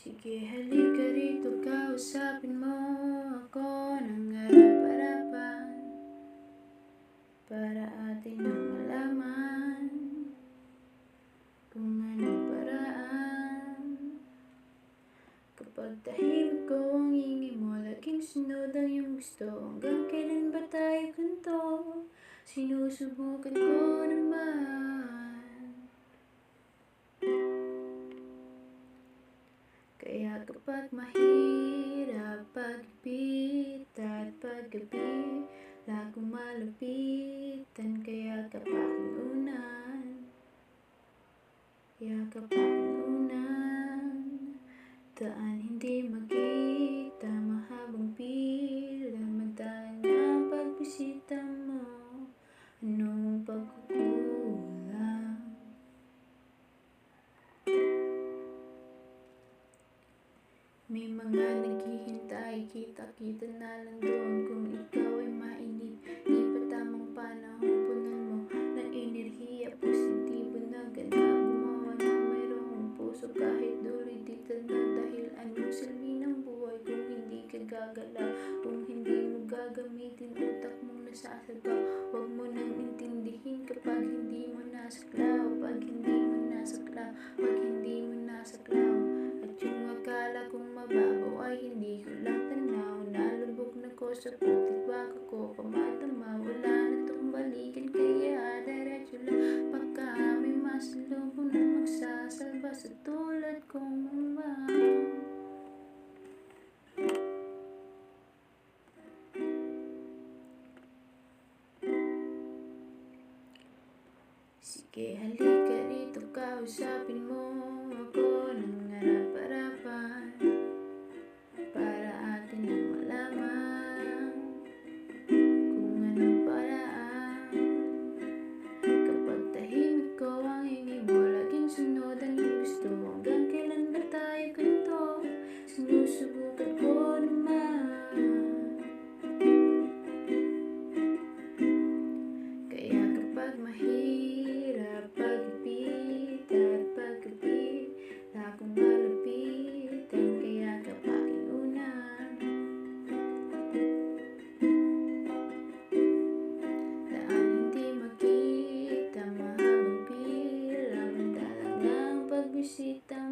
Sige, halika rito, kausapin mo ako ng harap-harapan para atin na malaman kung anong paraan. Kapag tahimik ko ang ingay mo, laging sunod ang iyong gusto. Hanggang kailan ba tayo ganito? Sinusubukan ko naman. Kaya kapag mahirap pag-ibig at pag-gabi, lagong malapitan, kaya kapakinunan, yakap pakinunan. Daan hindi makita, mahabang pila, madalang ang pagbisita mo. Anong pagkukulang? May mga naghihintay, kita-kita na lang doon. Kung ikaw ay mainip, di pa tamang panahon, punan mo ng enerhiya, positibo na ganap. Gumawa na mayroong puso kahit duloy dito na. Dahil anong silbi ng buhay kung hindi ka gagalaw? Kung hindi mo gagamitin utak mong nasasabaw. Huwag mo nang intindihin kapag hindi mo nasaklaw. Pag hindi mo nasaklaw, pag hindi mo nasaklaw. At yung akala kong mababaw ay hindi ko lang tanaw. Nalubog na ko sa putik, baka ko pamadama. Wala na tong balikan, kaya diretso lang. Baka may masalubong na magsasalba sa tulad kong mama. Sige, halika rito, kausapin mo ako ng harap-harapan para atin na malaman kung anong paraan. Kapag tahimik ko ang ingay mo, laging sunod ang iyong gusto. Hanggang kailan ba tayo ganito? Sinusubukan ko naman. Kaya kapag mahirap pag-ibig at pag-gabi, lagong malapitan, kaya kapakinunan. Daan hindi makita, mahabang pila, madalang ang pagbisita